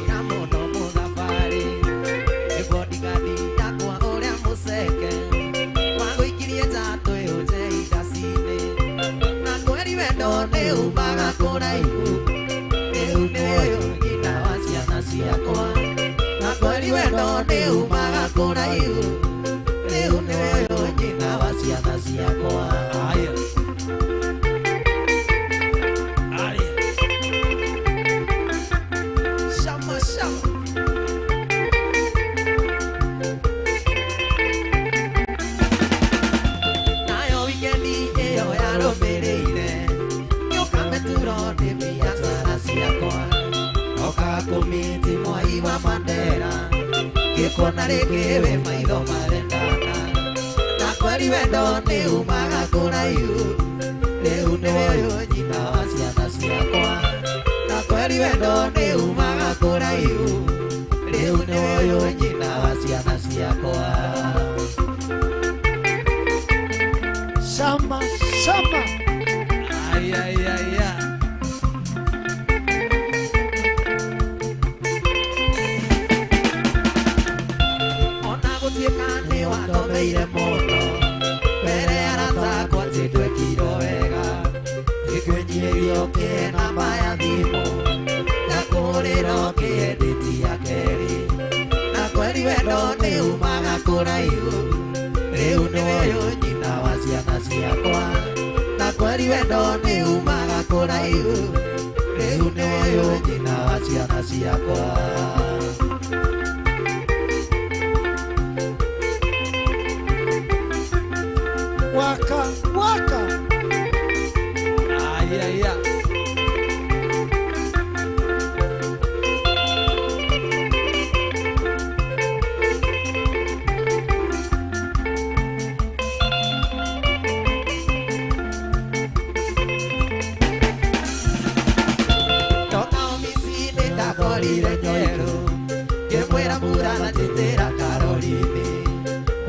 Amo no ciakwa na kweli wendo nĩ umaga kũraihu rĩu nĩwe nyina wa ciana ciakwa. Shama shama nayo wikendi ĩyo yarũmĩrĩire nĩũkame turo nĩ biacara ciakwa oka kũmĩti Mwai wa Mandera gĩkona rĩngĩ wĩ maitho marendana na kweli wendo nĩ umaga kũraihu rĩu nĩwe nyina wa ciana ciakwa na kweli wendo nĩ umaga kũraihu rĩu nĩwe nyina wa ciana ciakwa. Shama shama Ay ay ay ay ona gũtuĩka nĩ wandomeire mũno mbere aratakwa atĩ ndwekirwo wega gĩkũnyihĩrio kĩhe namba ya thimũ ngakũhũrĩra ũkĩendĩti ya kerĩ na kweli wendo nĩ umaga kũraihu rĩu nĩwe nyina wa ciana ciakwa na kweli wendo nĩ umaga kũraihu rĩu nĩwe nyina wa ciana ciakwa. waka waka Ay ay ay Korire nyoero Kemwera mura na titera Karolini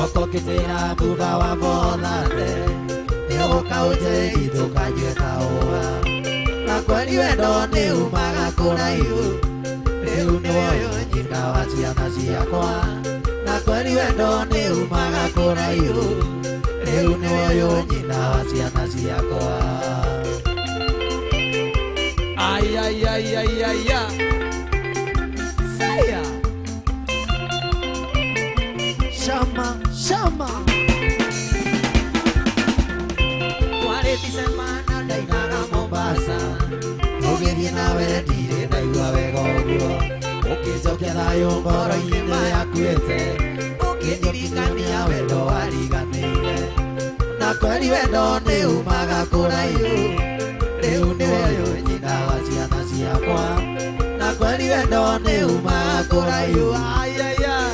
Oko kitera buga wa bolande Niogo kauje ituka njue kaoa na kweli wendo nĩ umaga kũraihu rĩu nĩwe nyina wa ciana ciakwa na kweli wendo nĩ umaga kũraihu rĩu nĩwe nyina wa ciana ciakwa. Ay ay ay ay ay ay Saya shama shama Kwarĩti semana ndainaga Mombasa tũgĩthiĩ nawe ndirĩ ndaigua wega ũguo ũkĩnjokia thayũ ngoro-inĩ nĩyakuĩte ũkĩndirikania wendo wariganĩire na kweli wendo nĩ umaga kũraihu rĩu nĩwe nyina wa ciana ciakwa na kweli wendo nĩ umaga kũraihu. Ay ay ay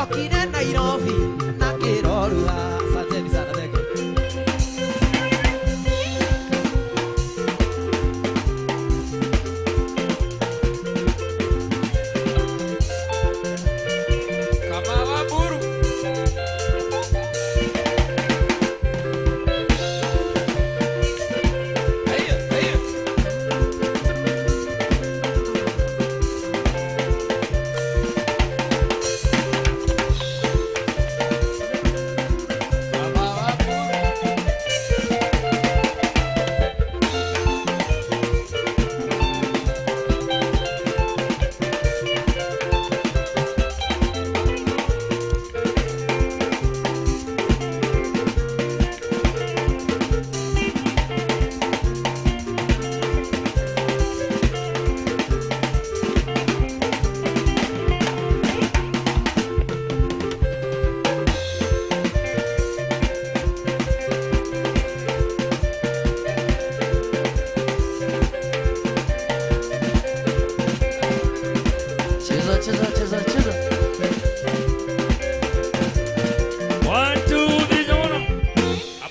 Ndokire Nairobi na kirorua. Asanteni sana, thank you.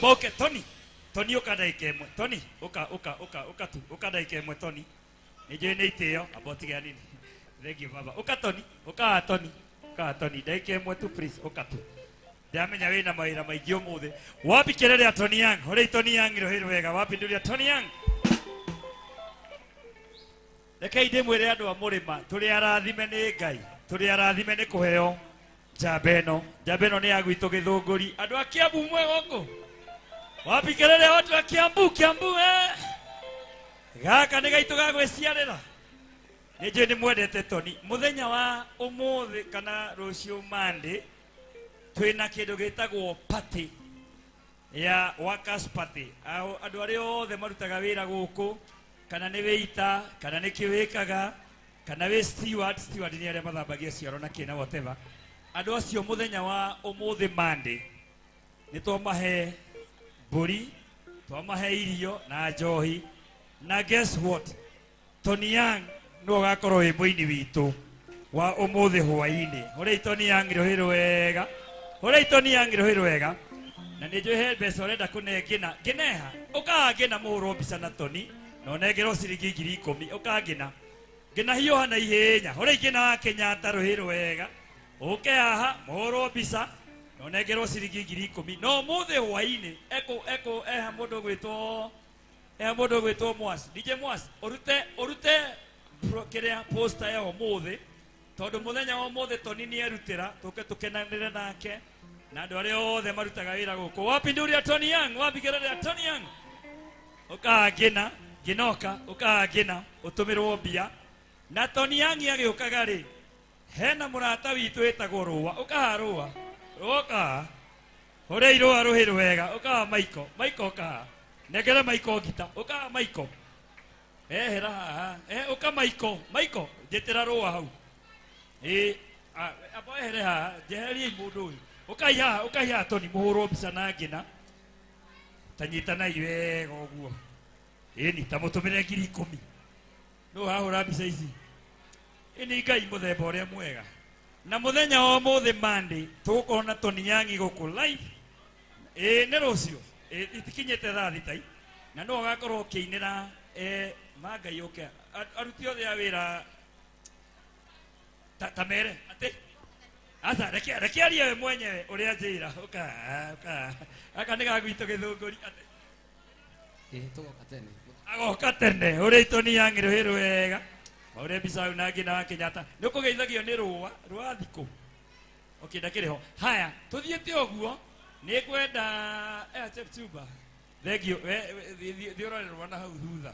Okay, Tony ukadaike mwe. Tony, uka daike mwe Tony. Nije ne iteo aboti gani? Thank you baba. Uka Tony, daike mwe tu please, uka tu. Ndamenya wina maira maingĩ ũmũthĩ. Wapi kelele ya Tony Young? Hore Tony Young rohero wega. Wapi ndio ya Tony Young? Rekei ndĩmwĩre andũ a mũrĩma, tũrĩ arathime nĩ Ngai, tũrĩ arathime nĩ kũheo njamba ĩno nĩ ya gwitũ Gĩthũngũri. Andũ a Kiambu mwe gũkũ. Wapi kelele watu wa Kiambu gaka nĩ gaitũ ga gwĩciarĩra. Nĩnjũĩ nĩ mwendete Tony. Mũthenya wa ũmũthĩ kana rũciũ Monday twĩna kĩndũ gĩtagwo party ya workers party. Andũ arĩa othe marutaga wĩra gũkũ, kana nĩ wĩita, kana nĩ kĩwĩkaga, kana wĩ steward nĩ arĩa mathambagia cioro na kĩna whatever. Andũ acio mũthenya wa ũmũthĩ Monday nĩ twamahe mbũri, twamahe irio na njohi. Na guess what? Tony Young no gakorwo wĩ mũini witũ wa ũmũthĩ hwaĩ-inĩ. Hore Tony Young rohero wega. Hore Tony Young rohero wega. Na nĩ njũĩ he mbeca ũrenda kũnengena. Ngeneha, ũkangena mũhũrwo mbica na Tony. No nengerwo ciringi 10,000. Ũkangena. Ngena hiũha na ihenya. Hore ngena wa Kenyatta rohero wega. Ũke haha mũhũrwo mbica. No nengerwo ciringi 10,000. No mũthĩ hwaĩ-inĩ eha mũndũ gwĩtwo Mwasi. DJ Mwasi, ũrute kĩrĩa poster ya ũmũthĩ. Tondũ mũthenya wa ũmũthĩ Tony nĩ erutĩra, tũke tũkenanĩre nake. Na andũ arĩa othe marutaga wĩra gũkũ. Wapi ndio ya Tony Young? Wapi kelele ya Tony Young? Ũkangena, ũkangena, ũtũmĩrwo mbia. Na Tony Young agĩũkaga rĩ, hena mũrata witũ wĩtagwo Rũa. Ũkaha Rũa. Ũka. Hore irũa rũhĩrũ wega. Ũkaha Maiko ũkaha. Negere Maiko ngita. Ũkaha Maiko. Hera haha. Ũka Maiko. Njĩtĩra Rũa hau. Abo ehere haha. Njeherie mũndũ ũyũ. Ũkaiha Tony mũhũrwo mbica na ngina. Tanyitana iwega ũguo. Ĩni ta mũtũmĩre 10,000. No hahũra mbica ici. Ĩni Ngai mũthemba ũrĩa mwega. Na mũthenya wa ũmũthĩ Monday tũgũkorwo na Tony Young gũkũ live. Nĩ rũciũ. Itikinyĩte thaa thita. Na no agakorwo kĩinĩra Mangai ũke. Aruti othe a wĩra tamere ate. Asa rekiaria we mwenyewe ũrĩa njĩra. Ũka. Aka nĩ gagwitũ Gĩthũngũri ate. Tũgoka tene. Agoka tene. Ũrĩa Tony Young rohero wega. Ore bisa na ngina wa Kenyatta. Nĩ kũgeithagio nĩ Rũa thikũ. Okay, ndakĩrĩ ho. Haya, tuthiĩte ũguo. Nĩ kwenda Chepchumba. Thank you. Thiĩ ũrorerwo na hau thutha.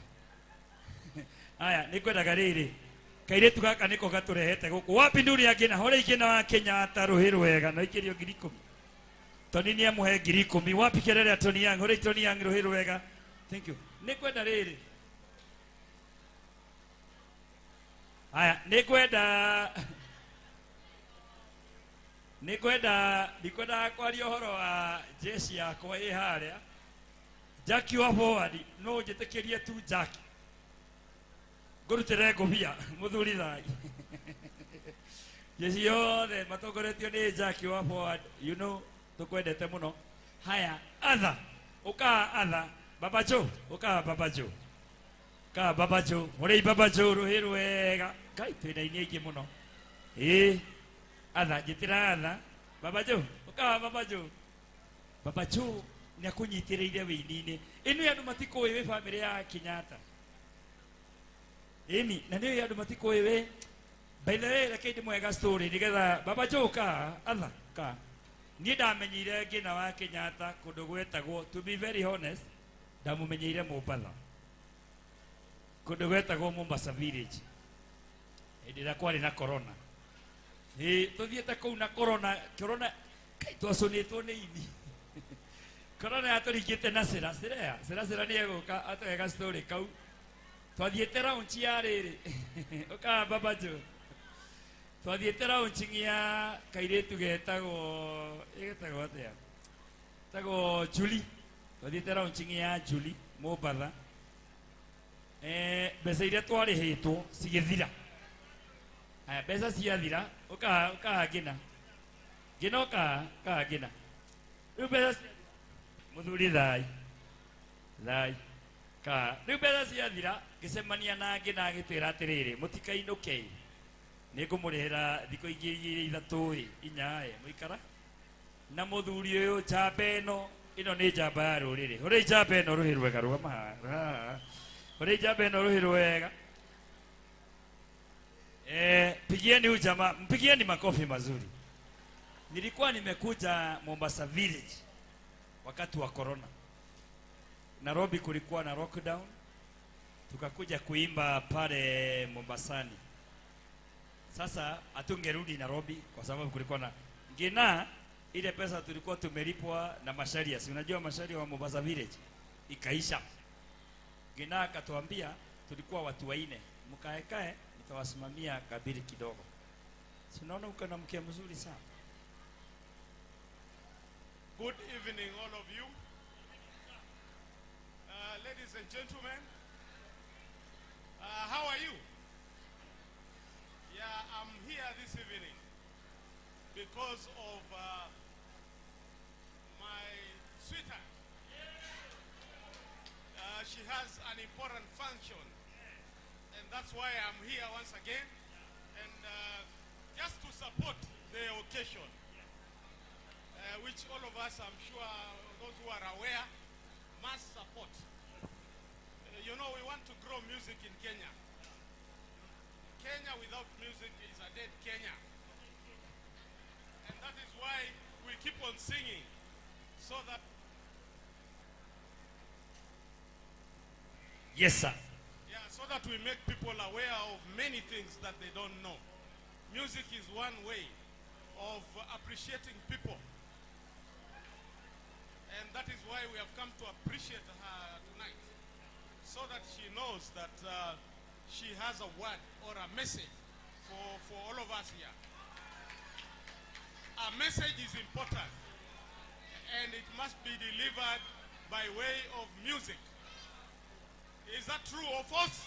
Haya, nĩ kwendaga rĩrĩ. Kairĩtu gaka nĩko gatũrehete gũkũ. Wapi ndũrĩ angĩna? Hore ingĩna wa Kenyatta rohero wega. Na ikĩrio 10,000. Tony nĩ amũhe 10,000. Wapi kelele ya Tony Young? Hore Tony Young rohero wega. Thank you. Nĩ kwenda rĩrĩ. Haya, nĩ kwenda kwaria ũhoro wa jeshi yakwa ĩ harĩa. Jackie wa forward, no njĩtĩkĩrie tu Jackie. Ngũrutĩre ngũbia mũthuri thai. Jeshi yothe matongoretio nĩ Jackie wa forward, you know, tukwendete muno. Haya, Atha, uka Atha, Baba Joe, uka Baba Joe. Ka Baba Joe, uri Baba Joe ruhi rwega. Kai twina ini aingi muno. Atha, njitira Atha. Baba Joe, uka Baba Joe. Baba Joe ni akunyitiriire wini-ini. Inu andu matikuwi wi family ya Kenyatta. Emi, na ni andu matikuwi wi. By the way, reke ndimwega story nigetha Baba Joe ka Atha ka. Ni ndamenyire ngina wa Kenyatta kundu gwetagwo, to be very honest, ndamumenyeire Mombasa. Kundu gwetagwo Mombasa village. Ndira kwari na corona. Tuthiete kuu na corona kai twacunitwo ni ini. Corona yaturikite na sira ni eguka atwega story kau. Twathiete round ya riri. Uka Baba Joe. Twathiete round ya kairetu getagwo atia. Tago Julie. Twathiete round ya Julie Mombasa. Mbeca iria twarihitwo cigithira. Mbeca ciathira uka ngina uka ngina riu mbeca muthuri thai ka riu mbeca ciathira ngicemania na ngina agitwira atiriri mutikainuke ningumurihira thiko ingi 3 4 muikara na muthuri uyu njamba ino ni njamba ya ruriri uri njamba ino ruhi rwega rugama uri njamba ino ruhi rwega. Pigieni huyu jamaa, mpigieni makofi mazuri. Nilikuwa nimekuja Mombasa village wakati wa corona. Nairobi kulikuwa na lockdown. Tukakuja kuimba pale Mombasani. Sasa hatungerudi Nairobi kwa sababu kulikuwa na ngina ile pesa tulikuwa tumelipwa na masharia. Si unajua masharia wa Mombasa village ikaisha. Ngina akatuambia tulikuwa watu 4. Mkaekae nitawasimamia kabiri kidogo. Sinaona uko na mke mzuri sana. Good evening all of you. Ladies and gentlemen. How are you? Yeah, I'm here this evening because of my sweetheart. She has an important function. And that's why I'm here once again, and just to support the occasion, which all of us, I'm sure, those who are aware, must support. You know, we want to grow music in Kenya. Kenya without music is a dead Kenya. And that is why we keep on singing, so that... Yes, sir. So that we make people aware of many things that they don't know. Music is one way of appreciating people. And that is why we have come to appreciate her tonight. So that she knows that she has a word or a message for all of us here. A message is important. And it must be delivered by way of music. Is that true or false?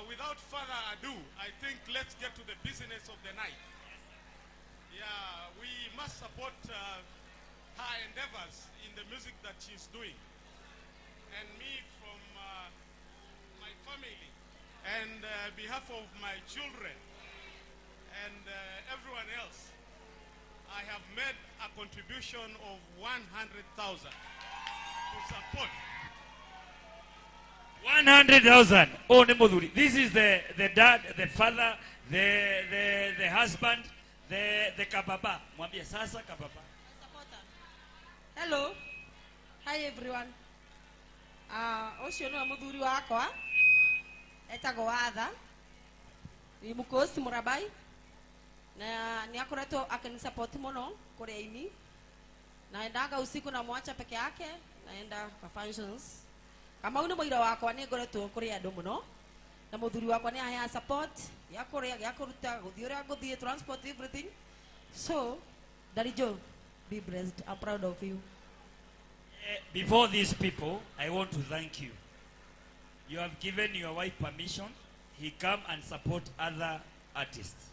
Without further ado, I think let's get to the business of the night. Yeah, we must support her endeavors in the music that she's doing. And me from my family and behalf of my children and everyone else, I have made a contribution of 100,000. To support 100,000. Oh, Nemoduri. This is the dad, the father, the husband, the kababa. Mwambie sasa kababa. Hello. Hi everyone. Ocio no muthuri wakwa. Etagwo Atha. Ni mukosi murabai. Na ni akoretwo akinisupport muno kuri aini. Naendaga usiku na mwacha peke yake. Naenda kwa functions. Kama una mwira wakwa ni ngoretwo kuri andu muno. Na muthuri wakwa ni ahea support ya kuria ya kuruta guthiura guthie transport everything. So, Daddy Joe, be blessed. I'm proud of you. Before these people, I want to thank you. You have given your wife permission he come and support other artists.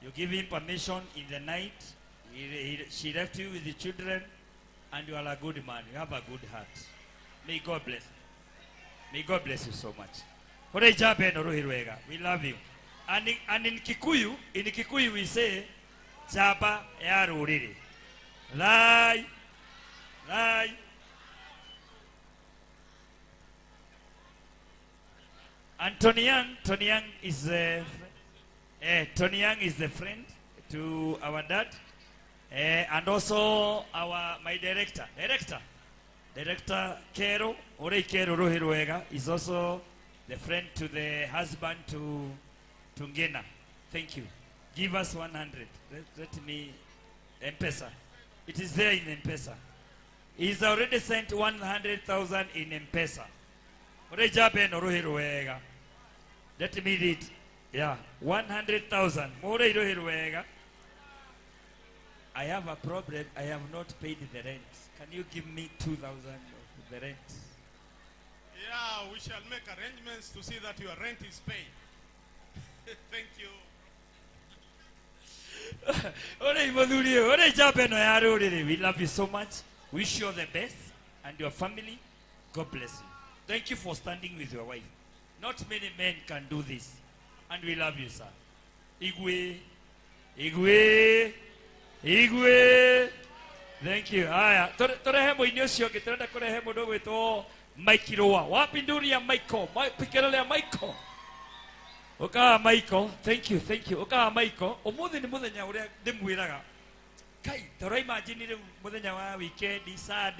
You give him permission in the night. She left you with the children, and you are a good man. You have a good heart. May God bless you. May God bless you so much. We love you. And in Kikuyu we say, Jaba ya ruriri. Lie. And Tony Young is the friend to our dad, and also my director Kero Rohiruega is also the friend to the husband to Ngena. Thank you. Give us 100. Let me M-Pesa. It is there in M-Pesa. He's already sent 100,000 in M-Pesa. Let me read. Yeah, 100,000. I have a problem. I have not paid the rent. Can you give me 2,000 of the rent? Yeah, we shall make arrangements to see that your rent is paid. Thank you. We love you so much. Wish you all the best and your family. God bless you. Thank you for standing with your wife. Not many men can do this. And we love you, sir. Igwe. Thank you. Aya, torehemo inyosio kitrenda korehemo dogo to Mike Roa. Wapi nduri ya Michael? Pikelo ya Michael. Oka Michael, thank you. Oka Michael, omuthi ni muthenya uria ndimwiraga. Kai, toro imagine muthenya wa weekend Saturday